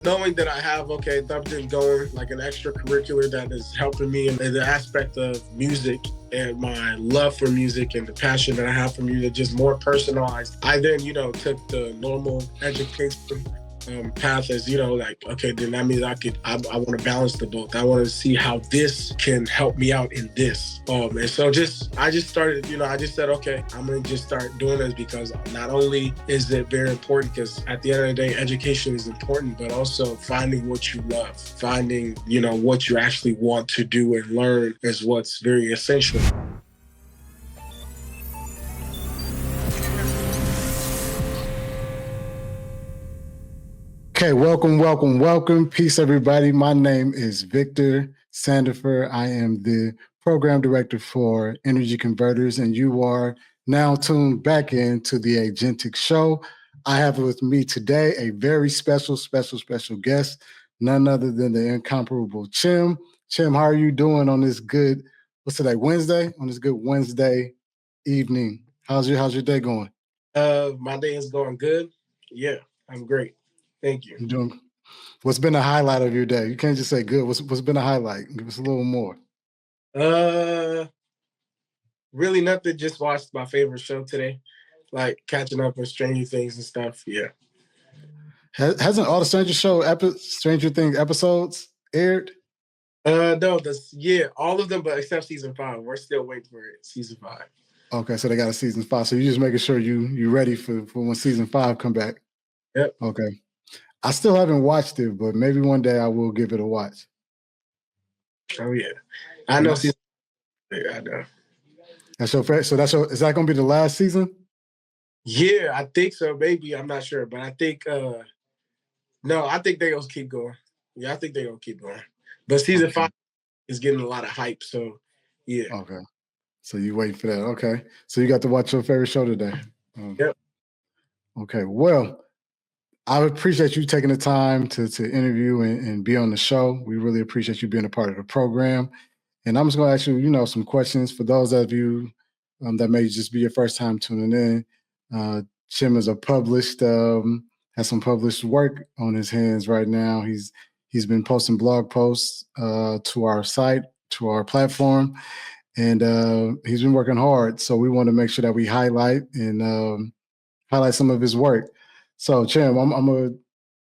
Knowing that I have, something going, like an extracurricular that is helping me in the aspect of music and my love for music and the passion that I have for music, just more personalized. I then, took the normal education path as, like, okay, then that means I want to balance the both. I want to see how this can help me out in this. And so I just started, I just said, okay, I'm going to just start doing this because not only is it very important, because at the end of the day, education is important, but also finding what you love, finding, what you actually want to do and learn is what's very essential. Okay, welcome. Peace, everybody. My name is Victor Sandifer. I am the program director for Energy Converters, and you are now tuned back into the Agentic Show. I have with me today a very special guest, none other than the incomparable Chim. Chim, how are you doing on this good, what's today, Wednesday? On this good Wednesday evening. How's your day going? My day is going good. Yeah, I'm great. Thank you. I'm doing. What's been the highlight of your day? You can't just say good. What's been a highlight? Give us a little more. Really nothing. Just watched my favorite show today, like catching up on Stranger Things and stuff. Yeah. Hasn't all the Stranger Things episodes aired? No, all of them, but except season 5. We're still waiting for it. Season 5. Okay, so they got a season 5. So you're just making sure you ready for when season 5 come back. Yep. Okay. I still haven't watched it, but maybe one day I will give it a watch. Oh yeah, I know. I know. That's your favorite. So is that going to be the last season? Yeah, I think so. Maybe, I'm not sure, but I think no, I think they're gonna keep going. Yeah, I think they're gonna keep going. But season 5 is getting a lot of hype, so yeah. Okay. So you wait for that. Okay. So you got to watch your favorite show today. Yep. Okay. Well, I appreciate you taking the time to interview and be on the show. We really appreciate you being a part of the program. And I'm just going to ask you, some questions for those of you that may just be your first time tuning in. Chim is has some published work on his hands right now. He's been posting blog posts to our site, to our platform, and he's been working hard. So we want to make sure that we highlight some of his work. So, Chim, I'm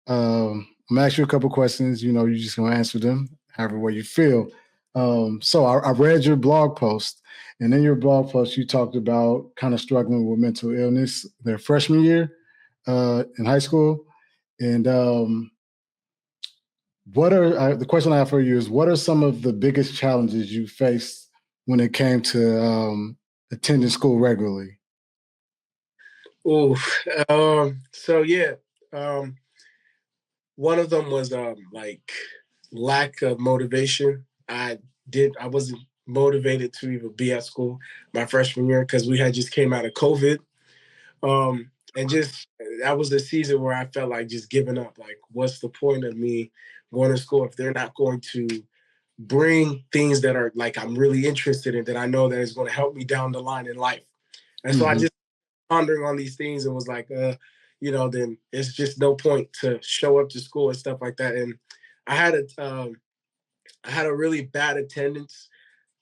gonna ask you a couple questions. You're just gonna answer them however way you feel. So I read your blog post, and in your blog post, you talked about kind of struggling with mental illness their freshman year in high school. And the question I have for you is, what are some of the biggest challenges you faced when it came to attending school regularly? Oh, so yeah, one of them was like lack of motivation. I wasn't motivated to even be at school my freshman year because we had just came out of COVID. And just that was the season where I felt like just giving up. Like, what's the point of me going to school if they're not going to bring things that are like I'm really interested in that I know that is going to help me down the line in life. And so I just pondering on these things and was like, then it's just no point to show up to school and stuff like that. And I had a really bad attendance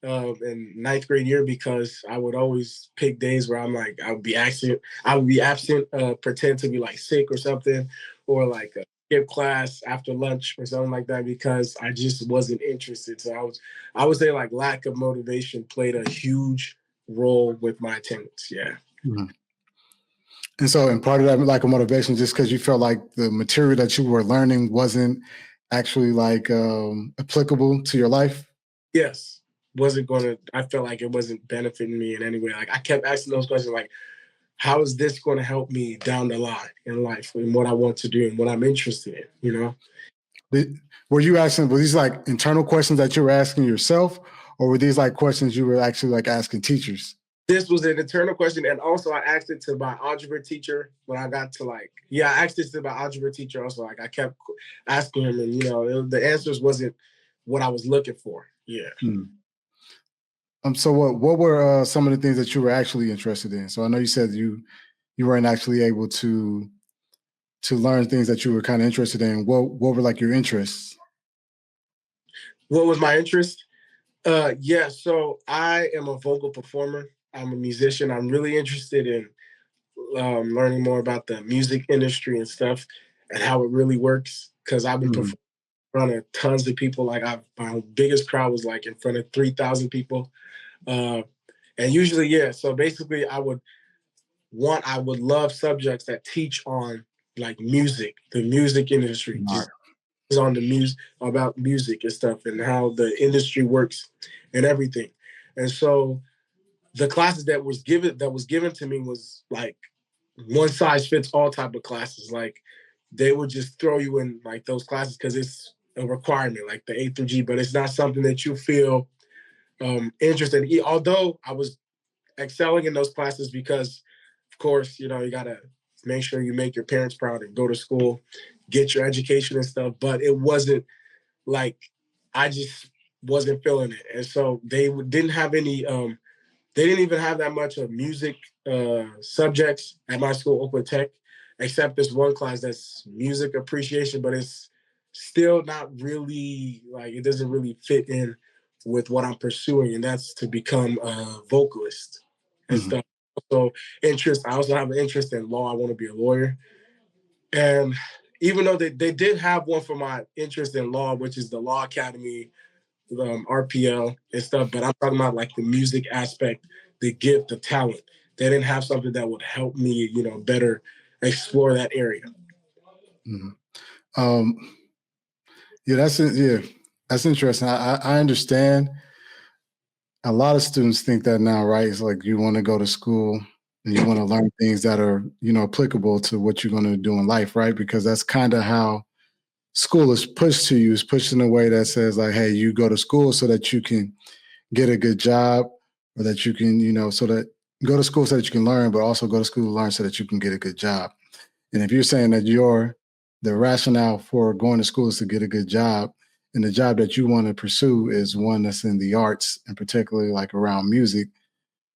in ninth grade year because I would always pick days where I'm like I would be absent, pretend to be like sick or something, or like skip class after lunch or something like that because I just wasn't interested. So I would say like lack of motivation played a huge role with my attendance. Yeah. Mm-hmm. And so, and part of that lack of motivation, just because you felt like the material that you were learning wasn't actually like applicable to your life? Yes. I felt like it wasn't benefiting me in any way. Like I kept asking those questions like, how is this going to help me down the line in life and what I want to do and what I'm interested in, Were these like internal questions that you were asking yourself, or were these like questions you were actually like asking teachers? This was an internal question. And also I asked it to my algebra teacher when I got to I asked this to my algebra teacher also. Like I kept asking him and, the answers wasn't what I was looking for. Yeah. So what were some of the things that you were actually interested in? So I know you said you weren't actually able to to learn things that you were kind of interested in, what were like your interests? What was my interest? Yeah, so I am a vocal performer. I'm a musician. I'm really interested in learning more about the music industry and stuff and how it really works because I've been Mhm. performing in front of tons of people. Like my biggest crowd was like in front of 3,000 people. Uh, and usually, yeah. So basically, I would love subjects that teach on like music, the music industry, All right. just on the music about music and stuff and how the industry works and everything. And so the classes that was given to me was like one size fits all type of classes. Like they would just throw you in like those classes because it's a requirement, like the A through G, but it's not something that you feel interested in. Although I was excelling in those classes because, of course, you gotta make sure you make your parents proud and go to school, get your education and stuff. But it wasn't like I just wasn't feeling it, and so they didn't have any. They didn't even have that much of music subjects at my school, Oakland Tech, except this one class that's music appreciation, but it's still not really like it doesn't really fit in with what I'm pursuing, and that's to become a vocalist and Mhm. stuff. So interest, I also have an interest in law. I want to be a lawyer. And even though they did have one for my interest in law, which is the Law Academy, RPL and stuff, but I'm talking about like the music aspect, the gift, the talent. They didn't have something that would help me, better explore that area. Mhm. Um, yeah, that's interesting. I understand. A lot of students think that now, right? It's like you want to go to school and you want to learn things that are, applicable to what you're going to do in life, right? Because that's kind of how school is pushed to you. It's pushed in a way that says like, hey, you go to school so that you can get a good job, or that you can, so that go to school so that you can learn, but also go to school to learn so that you can get a good job. And if you're saying that the rationale for going to school is to get a good job, and the job that you want to pursue is one that's in the arts and particularly like around music,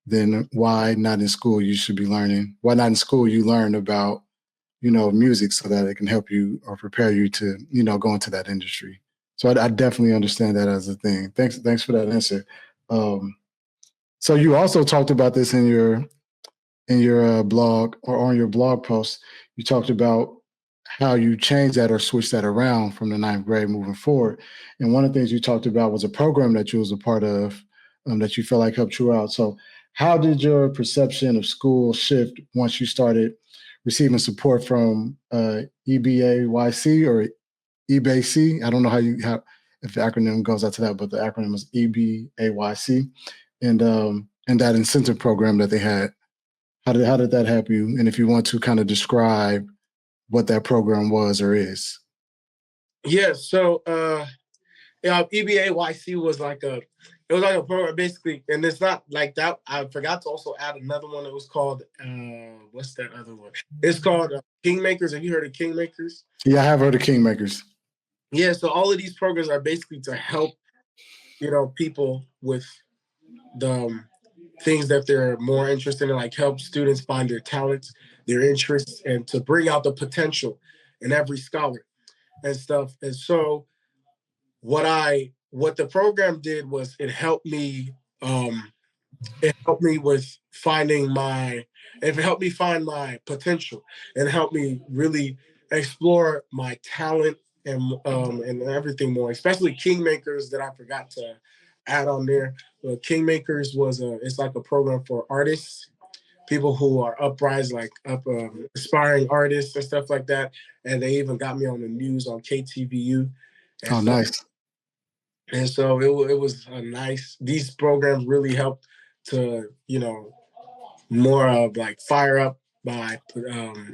then why not in school you should be learning? Why not in school you learn about, music so that it can help you or prepare you to, go into that industry. So I definitely understand that as a thing. Thanks for that answer. Um, so you also talked about this in your blog or on your blog post. You talked about how you changed that or switched that around from the ninth grade moving forward. And one of the things you talked about was a program that you was a part of, that you felt like helped you out. So how did your perception of school shift once you started receiving support from EBAYC or EBAC? I don't know how if the acronym goes out to that, but the acronym is EBAYC, and that incentive program that they had. How did that help you? And if you want to kind of describe what that program was or is. Yeah, so EBAYC was like a program basically, and it's not like that. I forgot to also add another one. It was called what's that other one? It's called Kingmakers. Have you heard of Kingmakers? Yeah, I have heard of Kingmakers. Yeah, so all of these programs are basically to help people with the things that they're more interested in, like help students find their talents, their interests, and to bring out the potential in every scholar and stuff. And so what the program did was um it helped me with finding my it helped me find my potential and helped me really explore my talent and everything more, especially Kingmakers that I forgot to add on there. Kingmakers it's like a program for artists, people who are uprising, like aspiring artists and stuff like that. And they even got me on the news on KTVU and Oh, stuff. nice. And so it was a nice. These programs really helped to more of like fire up my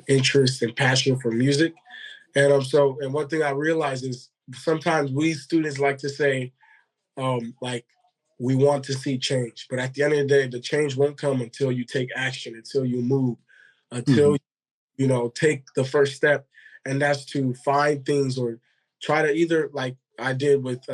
interest and passion for music. And one thing I realize is sometimes we students like to say like we want to see change, but at the end of the day, the change won't come until you take action, until you move, until Mhm. take the first step, and that's to find things or try to either like I did with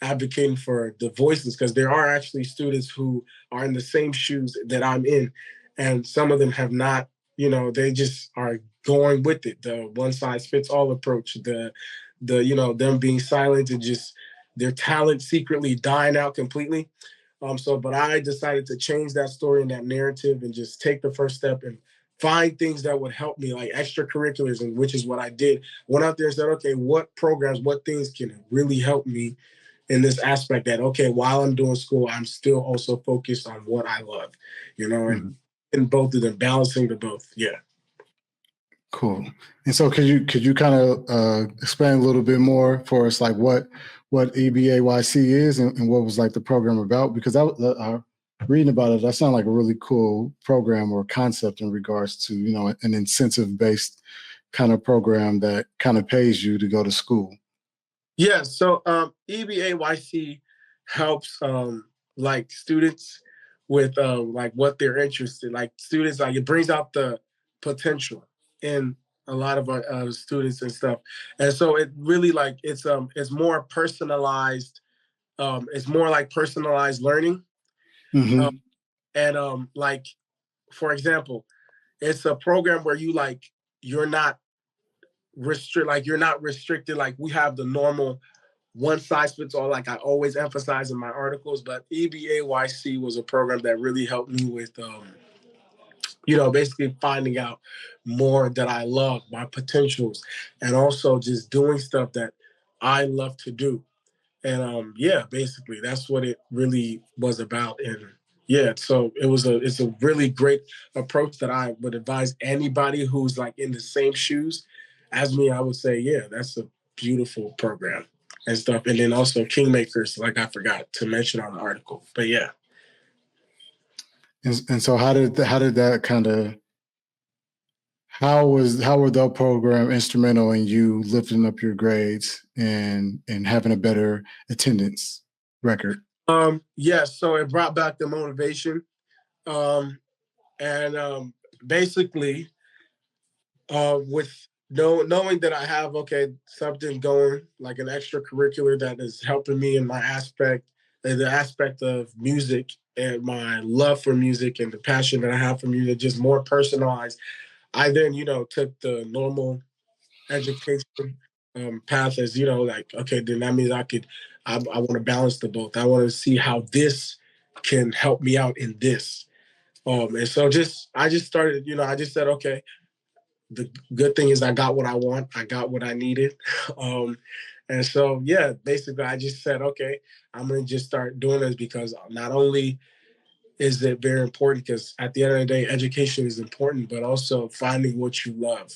advocating for the voices, because there are actually students who are in the same shoes that I'm in, and some of them have not, they just are going with it, the one size fits all approach, the them being silent and just their talent secretly dying out completely. But I decided to change that story and that narrative and just take the first step and find things that would help me, like extracurriculars, and which is what I did. Went out there and said, okay, what programs, what things can really help me in this aspect that, okay, while I'm doing school, I'm still also focused on what I love, and Mhm. in both of them, balancing the both. Yeah. Cool. And so could you kind of explain a little bit more for us, like what EBAYC is and what was like the program about? Because reading about it, that sounded like a really cool program or concept in regards to, an incentive-based kind of program that kind of pays you to go to school. Yeah. So EBAYC helps like students with like what they're interested. Like students, like it brings out the potential in a lot of our students and stuff. And so it really like it's more personalized. It's more like personalized learning. Uh, Mm-hmm. and like for example, it's a program where you're not you're not restricted like we have the normal one size fits all, like I always emphasize in my articles. But EBAYC was a program that really helped me with, basically finding out more that I love, my potentials, and also just doing stuff that I love to do. And yeah, basically that's what it really was about. And yeah, so it's a really great approach that I would advise anybody who's like in the same shoes as me. I would say, yeah, that's a beautiful program and stuff. And then also Kingmakers, like I forgot to mention on the article. But yeah. And so how did that kind of how were the program instrumental in you lifting up your grades and having a better attendance record? Yeah, so it brought back the motivation. Um and basically with knowing that I have something going like an extracurricular that is helping me in my aspect, the aspect of music and my love for music and the passion that I have for music, just more personalized. I then took the normal education path as like okay, then that means I want to balance the both. I want to see how this can help me out in this. And so I just started, I just said, okay, the good thing is I got what I want. I got what I needed. And so, yeah, basically I just said, okay, I'm going to just start doing this because not only is it very important because at the end of the day, education is important, but also finding what you love,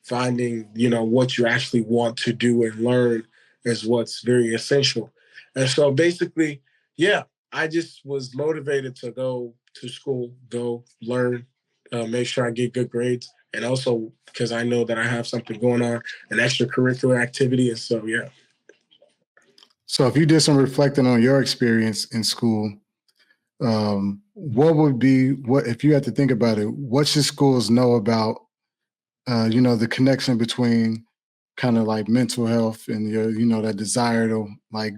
finding, what you actually want to do and learn is what's very essential. And so basically, yeah, I just was motivated to go to school, go learn, make sure I get good grades. And also because I know that I have something going on, an extracurricular activity. And so, yeah. So if you did some reflecting on your experience in school, what would be what if you had to think about it? What should schools know about the connection between kind of like mental health and your that desire to like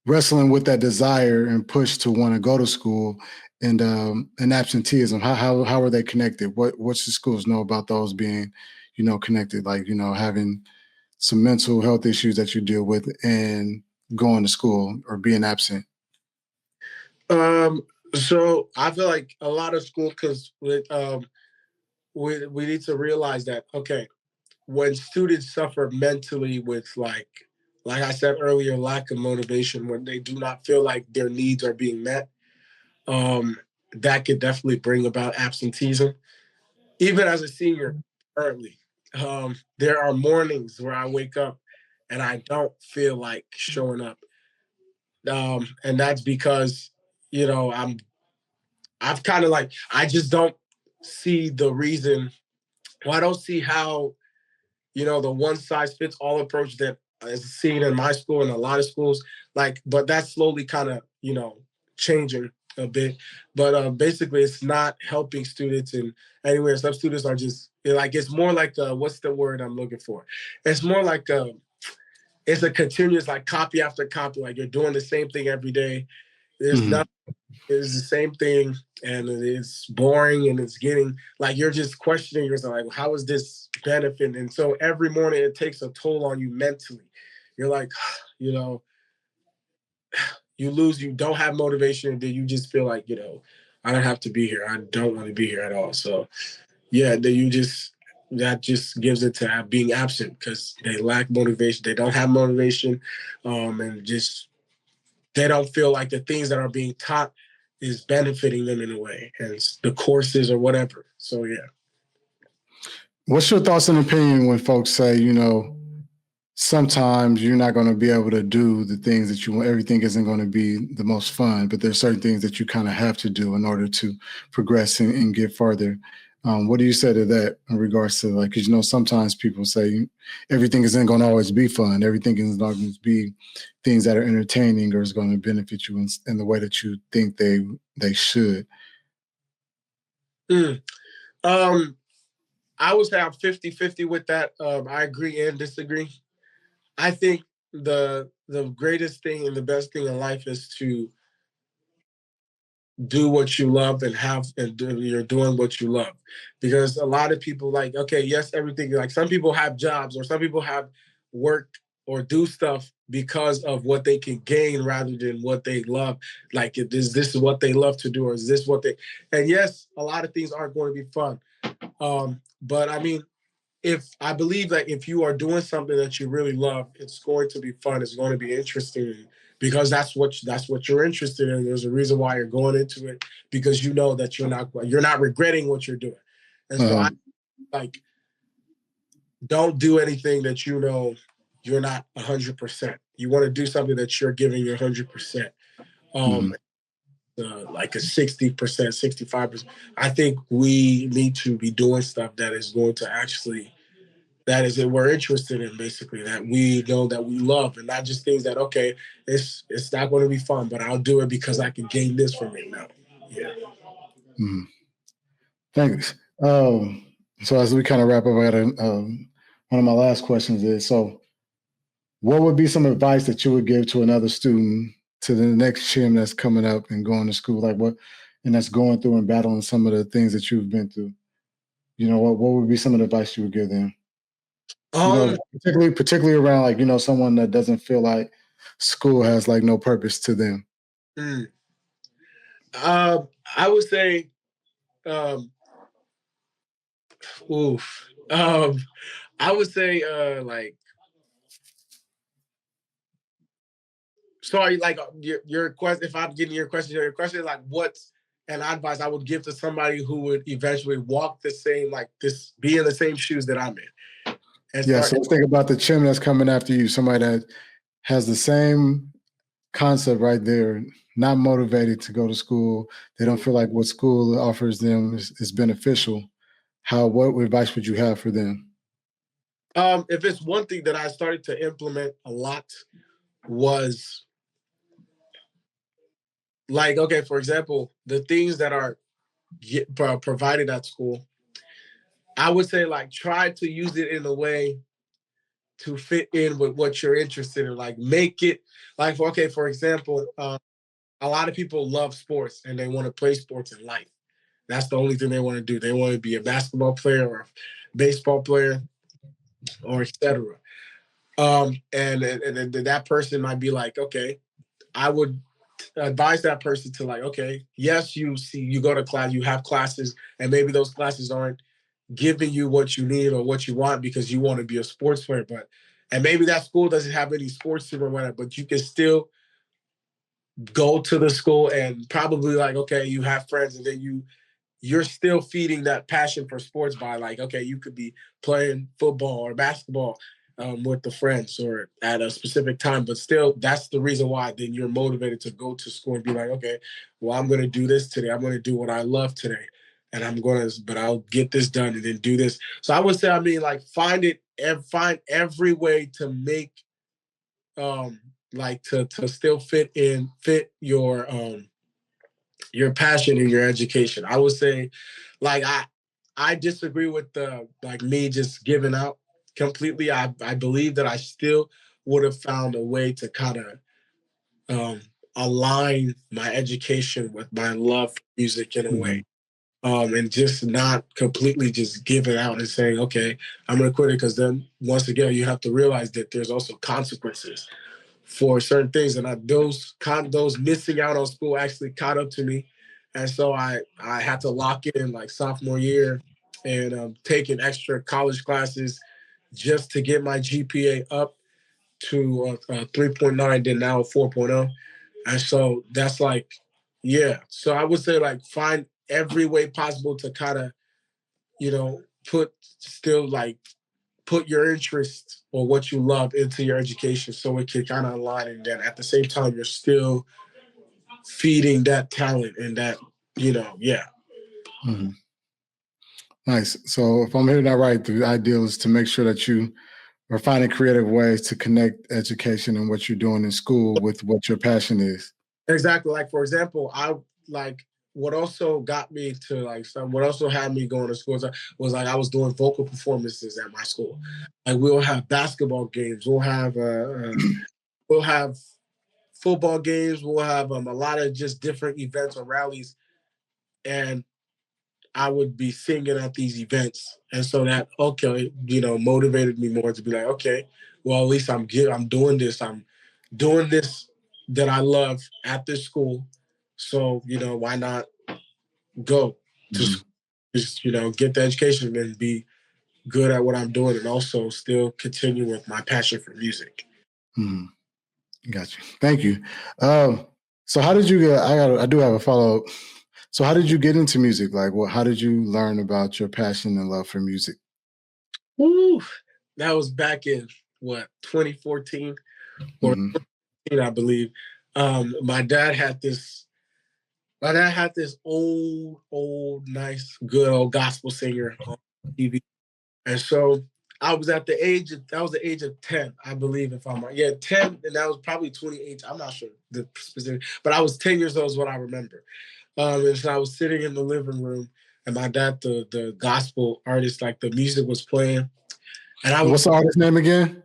wrestling with that desire and push to want to go to school and absenteeism? How are they connected? What should schools know about those being connected? Like having some mental health issues that you deal with and going to school or being absent. Um, so I feel like a lot of schools, because we need to realize that okay, when students suffer mentally with like I said earlier, lack of motivation, when they do not feel like their needs are being met, um, that could definitely bring about absenteeism. Even as a senior, currently, there are mornings where I wake up and I don't feel like showing up, and that's because I've kind of like I just don't see the reason. Well, I don't see how the one size fits all approach that is seen in my school and a lot of schools, but that's slowly kind of, changing a bit. But basically, it's not helping students in anywhere. Some students are just like, it's more like, what's the word I'm looking for? It's more like, it's a continuous like copy after copy, like you're doing the same thing every day. There's Mhm. nothing it's the same thing, and it's boring, and it's getting like you're just questioning yourself, like, how is this benefiting? And so every morning it takes a toll on you mentally. You're like, you know, you don't have motivation, and then you just feel like, I don't have to be here. I don't want to be here at all. So yeah, then that just gives it to being absent because they lack motivation. They don't have motivation, and just they don't feel like the things that are being taught is benefiting them in a way, and it's the courses or whatever. So yeah. What's your thoughts and opinion when folks say, sometimes you're not going to be able to do the things that you want. Everything isn't going to be the most fun, but there's certain things that you kind of have to do in order to progress and get further. What do you say to that in regards to like, because sometimes people say everything isn't going to always be fun. Everything isn't going to be things that are entertaining or is going to benefit you in the way that you think they should. Mm. I would say I'm 50-50 with that. I agree and disagree. I think the greatest thing and the best thing in life is to do what you love you're doing what you love, because a lot of people, like, okay, yes, everything, like some people have jobs or some people have work or do stuff because of what they can gain rather than what they love. Like, is this what they love to do, or is this what they, and yes, a lot of things aren't going to be fun. But I mean, if I believe that if you are doing something that you really love, it's going to be fun. It's going to be interesting because that's what you're interested in. There's a reason why you're going into it, because you know that you're not regretting what you're doing. And so I, Um, like, don't do anything that you're not 100%. You want to do something that you're giving your 100%. Um, mhm. like a 60%, 65%. I think we need to be doing stuff that is going to actually that is that we're interested in, basically, that we know that we love, and not just things that, okay, it's not going to be fun, but I'll do it because I can gain this from it now. Yeah. Mhm. Thanks. So as we kind of wrap up, I got one of my last questions is, so what would be some advice that you would give to another student, to the next Chim that's coming up and going to school, like and that's going through and battling some of the things that you've been through? What would be some of the advice you would give them? Um. Particularly around like, someone that doesn't feel like school has like no purpose to them. mm, uh, I would say, um, oof. I would say, like, sorry, like, your question. If I'm getting your question is like, what's an advice I would give to somebody who would eventually walk the same, like this, be in the same shoes that I'm in, and Yeah, start. so let's think about the Chim that's coming after you, somebody that has the same concept right there, not motivated to go to school. They don't feel like what school offers them is beneficial. What advice would you have for them? If it's one thing that I started to implement a lot was, like, okay, for example, the things that are provided at school, I would say, like, try to use it in a way to fit in with what you're interested in. Like, make it like, okay, for example, a lot of people love sports and they want to play sports in life. That's the only thing they want to do. They want to be a basketball player or a baseball player or etc. And that person might be like, okay, I would advise that person to, like, okay, yes, you go to class, you have classes, and maybe those classes aren't giving you what you need or what you want because you want to be a sports player, and maybe that school doesn't have any sports team or whatever, but you can still go to the school and probably, like, okay, you have friends, and then you're still feeding that passion for sports by, like, okay, you could be playing football or basketball with the friends or at a specific time, but still, that's the reason why then you're motivated to go to school and be like, okay, well, I'm going to do this today. I'm going to do what I love today. And but I'll get this done and then do this. So I would say, I mean, like, find every way to make, like, to still fit your passion and your education. I would say, like, I disagree with the, like, me just giving out completely. I believe that I still would have found a way to kind of align my education with my love for music in a way. Mhm. And just not completely just give it out and saying, okay, I'm going to quit it. Because then once again, you have to realize that there's also consequences for certain things. And those missing out on school actually caught up to me. And so I had to lock in like sophomore year and taking extra college classes just to get my GPA up to 3.9, then now 4.0. And so that's like, yeah. So I would say like find every way possible to kind of, put still like put your interest or what you love into your education so it can kind of align. And then at the same time, you're still feeding that talent and that, yeah. Mhm. Nice. So if I'm hearing that right, the ideal is to make sure that you are finding creative ways to connect education and what you're doing in school with what your passion is. Exactly. Like for example, I like what also got me to like what also had me going to school was like I was doing vocal performances at my school. Like we'll have basketball games, we'll have football games, we'll have a lot of just different events or rallies, and I would be singing at these events, and so that okay, motivated me more to be like, okay, well at least I'm doing this, I'm doing this that I love at this school, so why not go to Mhm. school, just get the education and be good at what I'm doing, and also still continue with my passion for music. Mhm. Got you. Thank you. Um, so how did you get? I do have a follow up. So how did you get into music? Like, what? How did you learn about your passion and love for music? Woo! That was back in what 2014 or Hmm. 15, I believe. My dad had this. My dad had this old, nice, good old gospel singer on TV, and so that was the age of 10, I believe, if I'm right. Yeah, 10, and that was probably 28. I'm not sure the specific, but I was 10 years old is what I remember. And so I was sitting in the living room, and my dad, the gospel artist, like the music was playing, and I What's was the artist name again?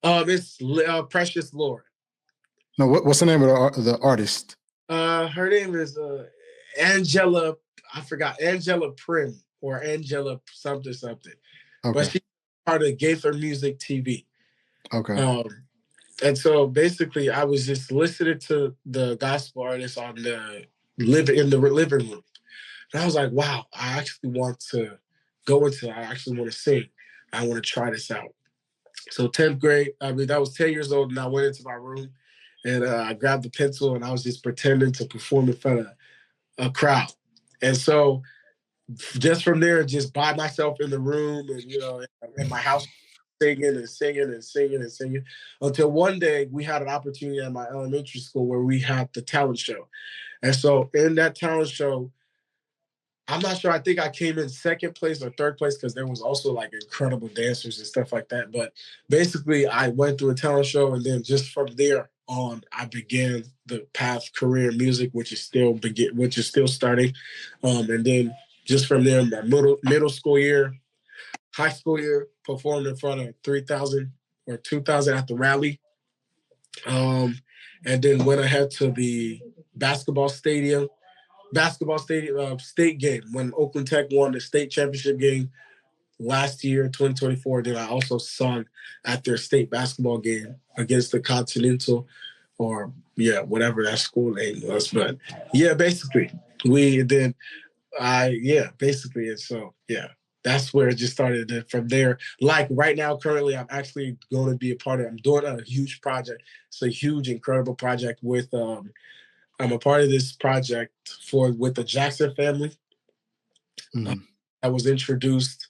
it's Precious Lord. No, what's the name of the artist? Her name is Angela. I forgot Angela Prim or Angela something something, but Okay. she's part of Gaither Music TV. Okay. Um, and so basically, I was just listening to the gospel artist on the living room, and I was like, wow, I actually want to go into. I actually want to sing. I want to try this out. So 10th grade, I mean, that was 10 years old, and I went into my room and I grabbed the pencil and I was just pretending to perform in front of a crowd. And so just from there, just by myself in the room and, in my house, singing and singing and singing and singing until one day we had an opportunity at my elementary school where we had the talent show. And so in that talent show, I'm not sure. I think I came in second place or third place because there was also like incredible dancers and stuff like that. But basically, I went through a talent show, and then just from there on, I began the path career in music, which is still starting. And then just from there, my middle school year, high school year, performed in front of 3,000 or 2,000 at the rally. Um, and then went ahead to the basketball stadium state game when Oakland Tech won the state championship game last year, 2024. Then I also sung at their state basketball game against the Continental, or yeah, whatever that school name was. But yeah, basically, we then basically, and so yeah. That's where it just started. And from there, like right now, currently, I'm actually going to be a part of. I'm doing a huge project. It's a huge, incredible project with I'm a part of this project with the Jackson family uh, Hmm. that was introduced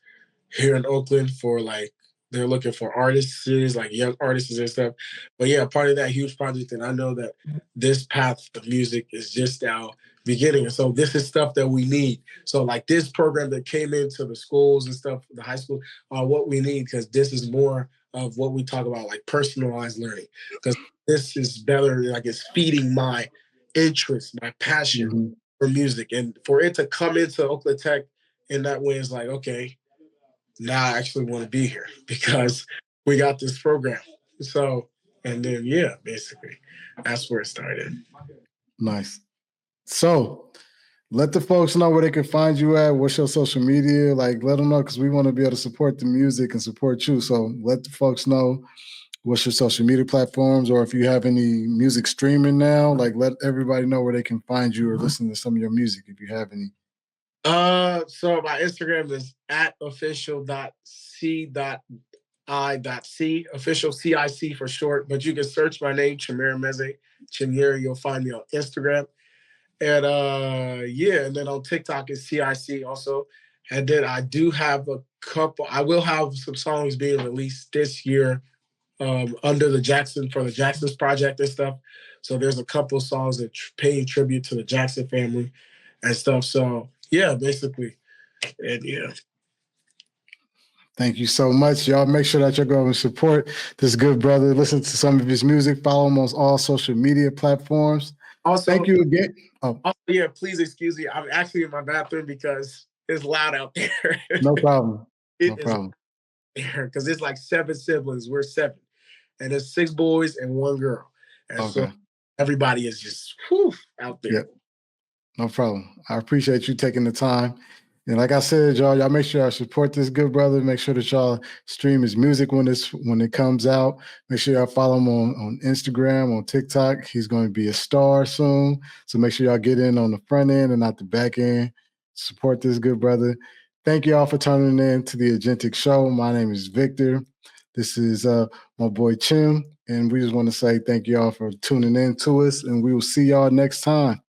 here in Oakland for like they're looking for artists, like young artists and stuff. But yeah, part of that huge project, and I know that this path of music is just now beginning. And so this is stuff that we need. So like this program that came into the schools and stuff, the high school, are what we need because this is more of what we talk about, like personalized learning. Because this is better, like it's feeding my interest, my passion Hmm. for music. And for it to come into Oakland Tech in that way is like, okay, now I actually want to be here because we got this program. So, And then yeah, basically that's where it started. Nice. So let the folks know where they can find you at. What's your social media? Like, let them know because we want to be able to support the music and support you. So let the folks know what's your social media platforms, or if you have any music streaming now, like let everybody know where they can find you or listen to some of your music if you have any. So my Instagram is at official.c.i.c, official CIC for short, but you can search my name, Chimeremeze, Chinyere, you'll find me on Instagram. And yeah, and then on TikTok is CIC also. And then I do have I will have some songs being released this year under the Jackson's project and stuff. So there's a couple songs that pay tribute to the Jackson family and stuff. So yeah, basically, and yeah. Thank you so much. Y'all make sure that you're going to support this good brother. Listen to some of his music. Follow him on all social media platforms. Also, thank you again. Also, yeah, please excuse me. I'm actually in my bathroom because it's loud out there. No problem. It no is problem. Because it's like 7 siblings. We're 7. And there's 6 boys and 1 girl. And so everybody is just out there. Yep. No problem. I appreciate you taking the time. And like I said, y'all make sure y'all support this good brother. Make sure that y'all stream his music when it comes out. Make sure y'all follow him on Instagram, on TikTok. He's going to be a star soon. So make sure y'all get in on the front end and not the back end. Support this good brother. Thank you all for tuning in to the Agentic Show. My name is Victor. This is my boy Chim. And we just want to say thank you all for tuning in to us. And we will see y'all next time.